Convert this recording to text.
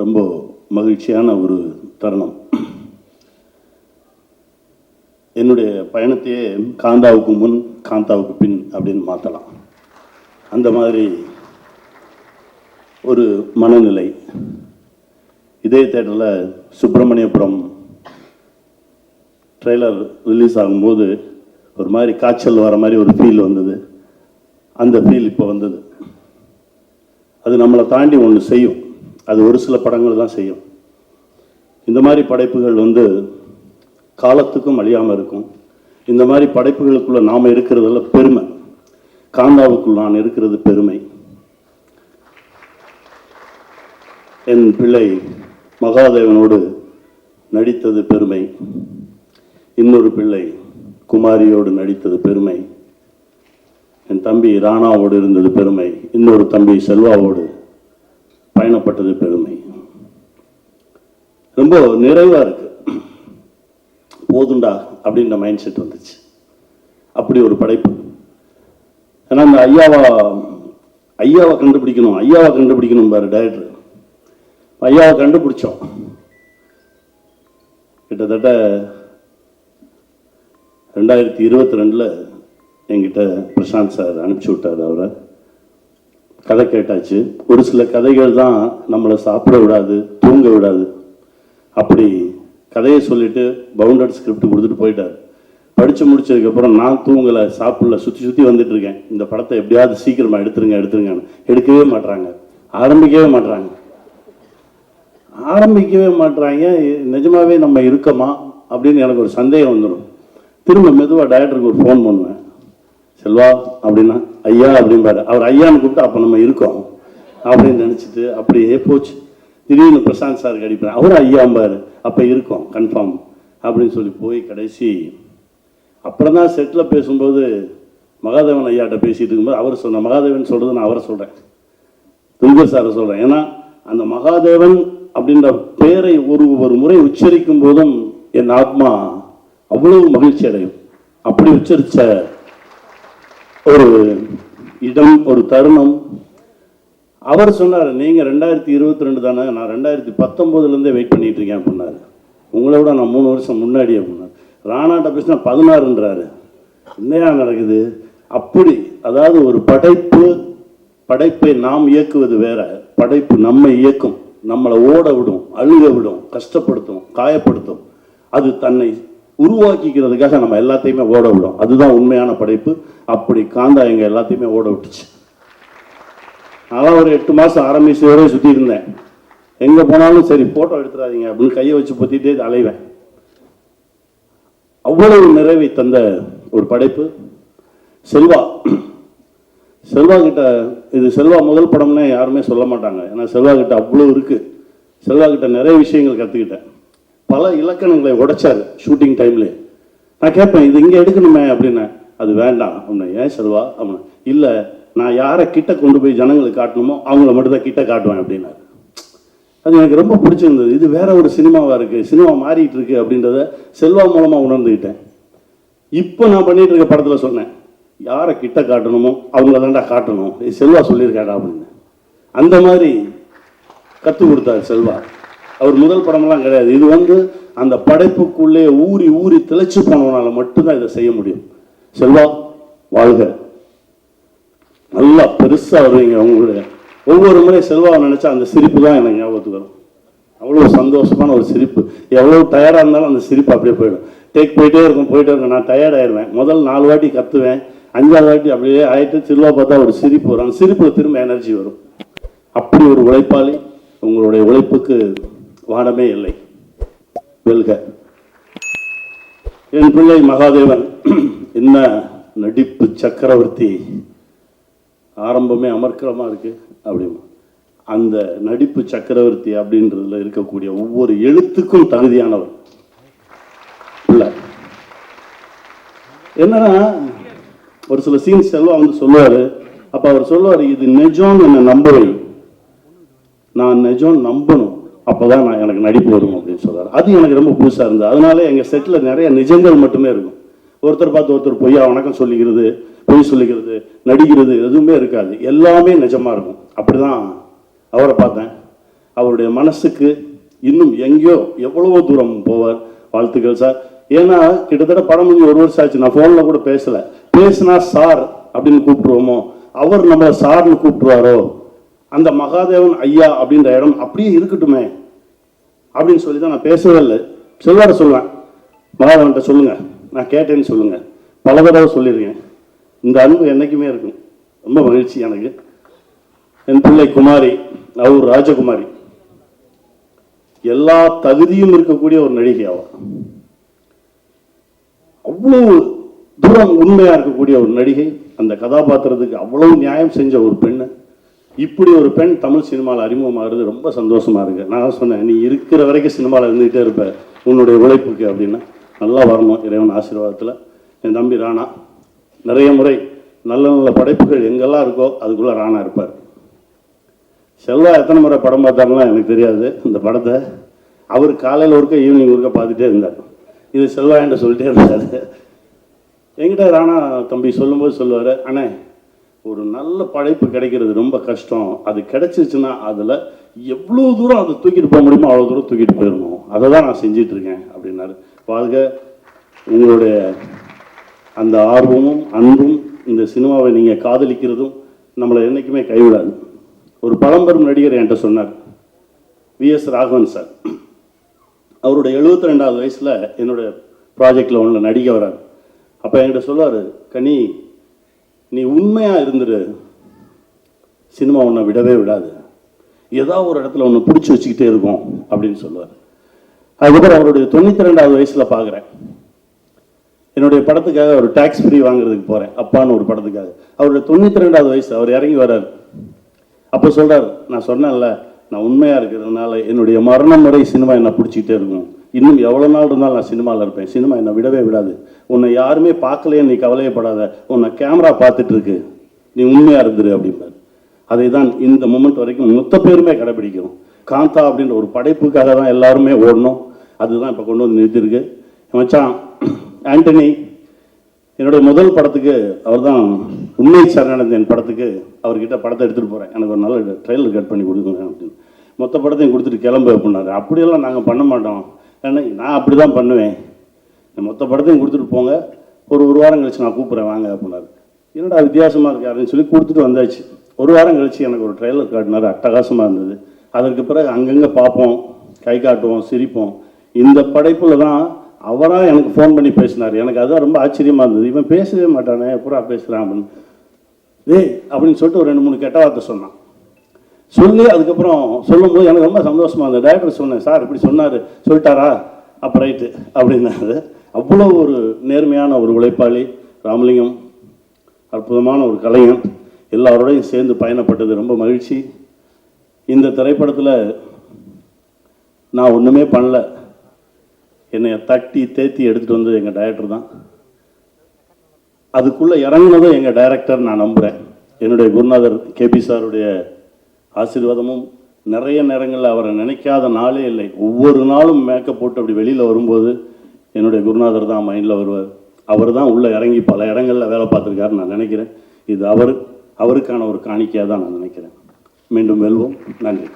ரொம்ப மகிழ்ச்சியான ஒரு தருணம். என்னுடைய பயணத்தையே காந்தாவுக்கு முன் காந்தாவுக்கு பின் அப்படின்னு மாற்றலாம். அந்த மாதிரி ஒரு மனநிலை. இதே தேட்டரில் சுப்பிரமணியபுரம் ட்ரெய்லர் ரிலீஸ் ஆகும்போது ஒரு மாதிரி காய்ச்சல் வர மாதிரி ஒரு ஃபீல் வந்தது. அந்த ஃபீல் இப்போ வந்தது. அது நம்மளை தாண்டி ஒன்று செய்யும். அது ஒரு சில படங்கள் தான் செய்யும். இந்த மாதிரி படைப்புகள் காலத்துக்கும் அழியாமல் இருக்கும். இந்த மாதிரி படைப்புகளுக்குள்ள நாம் இருக்கிறதுல பெருமை. காந்தாவுக்குள் நான் இருக்கிறது பெருமை. என் பிள்ளை மகாதேவனோடு நடித்தது பெருமை. இன்னொரு பிள்ளை குமாரியோடு நடித்தது பெருமை. என் தம்பி ராணாவோடு இருந்தது பெருமை. இன்னொரு தம்பி செல்வாவோடு பயணப்பட்டது பெருமை. ரொம்ப நிறைவாக இருக்கு. போதுண்டா அப்படின்ற மைண்ட் செட் வந்துச்சு. அப்படி ஒரு படைப்பு. ஏன்னா அந்த ஐயாவை கண்டுபிடிக்கணும் பாரு டைரக்டர். ஐயாவை கண்டுபிடிச்சோம். கிட்டத்தட்ட 2022 என்கிட்ட பிரசாந்த் சார் அனுப்பிச்சி விட்டார். அவரை கதை கேட்டாச்சு. ஒரு சில கதைகள் தான் நம்மளை சாப்பிட விடாது, தூங்க விடாது. அப்படி கதையை சொல்லிட்டு பவுண்டட் ஸ்கிரிப்ட் கொடுத்துட்டு போயிட்டார். படித்து முடிச்சதுக்கப்புறம் நான் தூங்கலை, சாப்பிடல, சுற்றி வந்துட்டு இருக்கேன். இந்த படத்தை எப்படியாவது சீக்கிரமாக எடுத்துருங்கன்னு எடுக்கவே மாட்டுறாங்க. ஆரம்பிக்கவே மாட்டுறாங்க. நிஜமாவே நம்ம இருக்கோமா அப்படின்னு எனக்கு ஒரு சந்தேகம் வந்துடும். திரும்ப மெதுவாக டைரக்டருக்கு ஒரு ஃபோன் பண்ணுவேன். செல்வா அப்படின்னா ஐயா அப்படின்பாரு. அவர் ஐயான்னு கூப்பிட்டு அப்போ நம்ம இருக்கோம் அப்படின்னு நினச்சிட்டு அப்படியே போச்சு. திடீர்னு பிரசாந்த் சாருக்கு அடிப்பேன். அவரும் ஐயாம்பாரு. அப்போ இருக்கோம் கன்ஃபார்ம் அப்படின்னு சொல்லி போய் கடைசி அப்புறம் தான் செட்டில் பேசும்போது மகாதேவன் ஐயாட்ட பேசிகிட்டு இருக்கும்போது அவர் சொன்ன மகாதேவன் சொல்கிறது நான் அவரை சொல்கிறேன், துல்கர் சாரை சொல்கிறேன். ஏன்னா அந்த மகாதேவன் அப்படின்ற பேரை ஒரு முறை உச்சரிக்கும் போதும் என் ஆத்மா அவ்வளவு மகிழ்ச்சி அடையும். அப்படி உச்சரித்த ஒரு இடம், ஒரு தருணம். அவர் சொன்னார், நீங்கள் 2022 தானே, நான் 2019 வெயிட் பண்ணிட்டு இருக்கேன் அப்படின்னாரு. உங்களை விட நான் 3 வருஷம் முன்னாடி அப்படின்னாரு. ராணாட்ட பேசினா 16ன்றாரு. என்னையா நடக்குது? அப்படி அதாவது ஒரு படைப்பை நாம் இயக்குவது வேற, படைப்பு நம்மை இயக்கும், நம்மளை ஓட விடும், அழுக விடும், கஷ்டப்படுத்தும், காயப்படுத்தும். அது தன்னை உருவாக்கிக்கிறதுக்காக நம்ம எல்லாத்தையுமே ஓட விடும். அதுதான் உண்மையான படைப்பு. அப்படி காந்தா எங்க எல்லாத்தையுமே ஓட விட்டுச்சு. நான் ஒரு 8 மாதம் ஆரம்பிச்சோட சுற்றி இருந்தேன். எங்கே போனாலும் சரி ஃபோட்டோ எடுத்துடாதீங்க அப்படின்னு கையை வச்சு பொத்திட்டே அலைவேன். அவ்வளவு நிறைவை தந்த ஒரு படைப்பு. செல்வா கிட்ட இது செல்வா முதல் படம்னே யாருமே சொல்ல மாட்டாங்க. ஏன்னா செல்வா கிட்ட அவ்வளோ இருக்கு. செல்வா கிட்ட நிறைய விஷயங்கள் கற்றுக்கிட்டேன். பல இலக்கணங்களை உடைச்சாரு ஷூட்டிங் டைம்ல. நான் கேட்பேன், இது இங்கே எடுக்கணுமே அப்படின்னு. அது வேண்டாம் அப்படின்னா. ஏன் செல்வா அப்படின்னா, இல்லை நான் யாரை கிட்ட கொண்டு போய் ஜனங்களுக்கு காட்டணுமோ அவங்கள மட்டும் தான் கிட்ட காட்டுவேன் அப்படின்னாரு. அது எனக்கு ரொம்ப பிடிச்சிருந்தது. இது வேற ஒரு சினிமாவாக இருக்குது, சினிமா மாறிட்டு இருக்கு அப்படின்றத செல்வா மூலமாக உணர்ந்துக்கிட்டேன். இப்போ நான் பண்ணிட்டு இருக்க படத்தில் சொன்னேன், யாரை கிட்ட காட்டணுமோ அவங்கள தாண்டா காட்டணும், செல்வா சொல்லியிருக்காடா அப்படின்னு. அந்த மாதிரி கற்றுக் கொடுத்தாரு செல்வா. அவர் முதல் படமெல்லாம் கிடையாது. இது அந்த படைப்புக்குள்ளே ஊறி திளைச்சு போனவனால மட்டும்தான் இதை செய்ய முடியும். செல்வா வாழ்க. நல்லா பெருசாக வருவீங்க. உங்களுடைய ஒவ்வொரு முறை செல்வாவை நினச்சா அந்த சிரிப்பு தான் எனக்கு ஞாபகத்துக்கு வரும். அவ்வளோ சந்தோஷமான ஒரு சிரிப்பு. எவ்வளோ டயர்டாக இருந்தாலும் அந்த சிரிப்பு அப்படியே போயிடும். போயிட்டே இருக்கும். நான் டயர்டாயிடுவேன். முதல் 4 வாட்டி கத்துவேன், 5ஆவது வாட்டி அப்படியே ஆயிட்டு செல்வா பார்த்தா ஒரு சிரிப்பு வரும். அந்த சிரிப்புல திரும்ப எனர்ஜி வரும். அப்படி ஒரு உழைப்பாளி. உங்களுடைய உழைப்புக்கு வானமே இல்லை. வெல்க. என் பிள்ளை மகாதேவன் என்ன நடிப்பு சக்கரவர்த்தி. ஆரம்பமே அமர்க்கலமாக இருக்கு. அப்படி அந்த நடிப்பு சக்கரவர்த்தி அப்படின்றதுல இருக்கக்கூடிய ஒவ்வொரு எழுத்துக்கும் தகுதியானவர் இல்லை. என்னன்னா ஒரு சில சீன்ஸ் எல்லாம் சொல்லுவாரு. அப்ப அவர் சொல்லுவாரு, இது நிஜம்னு என்ன நம்பவை, நான் நிஜம் நம்பணும், அப்பதான் எனக்கு நடிப்பு வரும் அப்படின்னு சொல்றாரு. அது எனக்கு ரொம்ப புதுசா இருந்தது. அதனால எங்க செட்ல நிறைய நிஜங்கள் மட்டுமே இருக்கும். ஒருத்தர் பார்த்து ஒருத்தர் பொய்யா வணக்கம் சொல்லிக்கிறது, பொய் சொல்லிக்கிறது, நடிக்கிறது எதுவுமே இருக்காது. எல்லாமே நிஜமா இருக்கும். அப்படிதான் அவரை பார்த்தேன். அவருடைய மனசுக்கு இன்னும் எங்கேயோ எவ்வளவோ தூரம் போவார். வாழ்த்துக்கள் சார். ஏன்னா கிட்டத்தட்ட படம் முடிஞ்சு 1 வருஷம் ஆச்சு. நான் ஃபோனில் கூட பேசினா சார் அப்படின்னு கூப்பிட்டுருவோமோ, அவர் நம்மளை சார்னு கூப்பிட்டுருவாரோ, அந்த மகாதேவன் ஐயா அப்படின்ற இடம் அப்படியே இருக்கட்டுமே அப்படின்னு சொல்லி தான் நான் பேசவே இல்லை. செல்வார சொல்லுவேன், மகாதேவன்கிட்ட சொல்லுங்க, நான் கேட்டேன்னு சொல்லுங்க. பல தடவை சொல்லியிருக்கேன். இந்த அன்பு என்னைக்குமே இருக்கும். ரொம்ப மகிழ்ச்சி எனக்கு. என் பிள்ளை குமாரி, அவர் ராஜகுமாரி, எல்லா தகுதியும் இருக்கக்கூடிய ஒரு நடிகை. அவர் அவ்வளவு தூரம் உண்மையா இருக்கக்கூடிய ஒரு நடிகை. அந்த கதாபாத்திரத்துக்கு அவ்வளவு நியாயம் செஞ்ச ஒரு பெண்ணு. இப்படி ஒரு பெண் தமிழ் சினிமாவில் அறிமுகமாகிறது ரொம்ப சந்தோஷமா இருக்கு. நான் சொன்னேன், நீ இருக்கிற வரைக்கும் சினிமாவில் இருந்துகிட்டே இருப்ப உன்னுடைய உழைப்புக்கு அப்படின்னு. நல்லா வரணும் இறைவன் ஆசீர்வாதத்தில். என் தம்பி ராணா நிறைய முறை நல்ல நல்ல படைப்புகள் எங்கெல்லாம் இருக்கோ அதுக்குள்ளே ராணா இருப்பார். செல்வா எத்தனை முறை படம் பார்த்தாருலாம் எனக்கு தெரியாது. இந்த படத்தை அவர் காலையில் ஒருக்க ஈவினிங் ஒருக்க பார்த்துட்டே இருந்தார். இது செல்வா என்கிட்ட சொல்லிட்டே இருந்தார். என்கிட்ட ராணா தம்பி சொல்லும்போது சொல்லுவார், அண்ணே ஒரு நல்ல படைப்பு கிடைக்கிறது ரொம்ப கஷ்டம், அது கிடைச்சிச்சுன்னா அதில் எவ்வளோ தூரம் அதை தூக்கிட்டு போக முடியுமோ அவ்வளோ தூரம் தூக்கிட்டு போயிடணும், அதை தான் நான் செஞ்சிட்ருக்கேன் அப்படின்னாரு. வாழ்க. உங்களுடைய அந்த ஆர்வமும் அன்பும் இந்த சினிமாவை நீங்கள் காதலிக்கிறதும் நம்மளை என்றைக்குமே கைவிடாது. ஒரு பழம்பெரும் நடிகர் என்கிட்ட சொன்னார், விஎஸ் ராகவன் சார். அவருடைய 72வது வயசில் என்னுடைய ப்ராஜெக்டில் ஒன்று நடிக்க வரார். அப்போ என்கிட்ட சொல்லுவார், கனி நீ உண்மையாக இருந்துரு, சினிமா உன்னை விடவே விடாது, ஏதாவது ஒரு இடத்துல ஒன்று பிடிச்சி வச்சுக்கிட்டே இருக்கும் அப்படின்னு சொல்லுவார். அதுக்கப்புறம் அவருடைய 92வது வயசில் பார்க்குறேன். என்னுடைய படத்துக்காக ஒரு டாக்ஸ் ஃப்ரீ வாங்குறதுக்கு போகிறேன், அப்பான்னு ஒரு படத்துக்காக. அவருடைய 92வது வயசு, அவர் இறங்கி வர்றார். அப்போ சொல்கிறார், நான் சொன்னேன்ல நான் உண்மையாக இருக்கிறதுனால என்னுடைய மரணம் வரை சினிமா என்னை பிடிச்சிக்கிட்டே இருக்கும், இன்னும் எவ்வளோ நாள் இருந்தாலும் நான் சினிமாவில் இருப்பேன், சினிமா என்னை விடவே விடாது, உன்னை யாருமே பார்க்கலையே நீ கவலையப்படாத, உன்னை கேமரா பார்த்துட்டு இருக்கு, நீ உண்மையாக இருந்துரு அப்படின்னாரு. அதை தான் இந்த மூமெண்ட் வரைக்கும் மொத்த பேருமே கடைபிடிக்கணும். காந்தா அப்படின்ற ஒரு படைப்புக்காக தான் எல்லாருமே ஓடணும். அதுதான் இப்போ கொண்டு வந்து நிறுத்திருக்கு. மச்சான் ஆண்டனி, என்னுடைய முதல் படத்துக்கு அவர் தான் உண்மை சரணடைந்த படத்துக்கு அவர்கிட்ட படத்தை எடுத்துகிட்டு போகிறேன், எனக்கு ஒரு நல்ல ட்ரெயிலர் கட் பண்ணி கொடுக்குங்க அப்படின்னு. மொத்த படத்தையும் கொடுத்துட்டு கிளம்பு அப்படின்னாரு. அப்படியெல்லாம் நாங்கள் பண்ண மாட்டோம், ஏன்னா நான் அப்படி தான் பண்ணுவேன், மொத்த படத்தையும் கொடுத்துட்டு போங்க, ஒரு வாரம் கழிச்சு நான் கூப்பிட்றேன் வாங்க அப்படின்னாரு. என்னடா வித்தியாசமாக இருக்காருன்னு சொல்லி கொடுத்துட்டு வந்தாச்சு. ஒரு வாரம் கழிச்சு எனக்கு ஒரு ட்ரெயிலர் காட்டினார், அட்டகாசமாக இருந்தது. அதற்கு பிறகு அங்கங்கே பார்ப்போம், கை காட்டுவோம், சிரிப்போம். இந்த படைப்பில் தான் அவராக எனக்கு ஃபோன் பண்ணி பேசினார். எனக்கு அதுதான் ரொம்ப ஆச்சரியமாக இருந்தது. இவன் பேசவே மாட்டானே, எப்படா பேசுகிறான் அப்படின்னு. அப்படின்னு சொல்லிட்டு ஒரு 2-3 கெட்ட வார்த்தை சொன்னான். சொல்லி அதுக்கப்புறம் சொல்லும்போது எனக்கு ரொம்ப சந்தோஷமாக இருந்தது. டைரக்டர் சொன்னேன், சார் இப்படி சொன்னார், சொல்லிட்டாரா, அப்போ ரைட்டு அப்படின்னாரு. அவ்வளோ ஒரு நேர்மையான ஒரு உழைப்பாளி ராமலிங்கம், அற்புதமான ஒரு கலைஞன், எல்லாரோடையும் சேர்ந்து பயணப்பட்டது ரொம்ப மகிழ்ச்சி. இந்த திரைப்படத்தில் நான் ஒன்றுமே பண்ணல, என்னை தட்டி தேத்தி எடுத்துகிட்டு வந்தது எங்கள் டைரக்டர் தான். அதுக்குள்ளே இறங்குனதும் எங்கள் டைரக்டர் நான் நம்புகிறேன். என்னுடைய குருநாதர் கேபி சாருடைய ஆசீர்வாதமும், நிறைய நேரங்களில் அவரை நினைக்காத நாளே இல்லை. ஒவ்வொரு நாளும் மேக்கப் போட்டு அப்படி வெளியில் வரும்போது என்னுடைய குருநாதர் தான் மைண்டில் வருவார். அவர் தான் உள்ளே இறங்கி பல இடங்களில் வேலை பார்த்துருக்காருன்னு நான் நினைக்கிறேன். இது அவருக்கான ஒரு காணிக்கையாக தான் நான் நினைக்கிறேன். மீண்டும் வெல்வோம். நன்றி.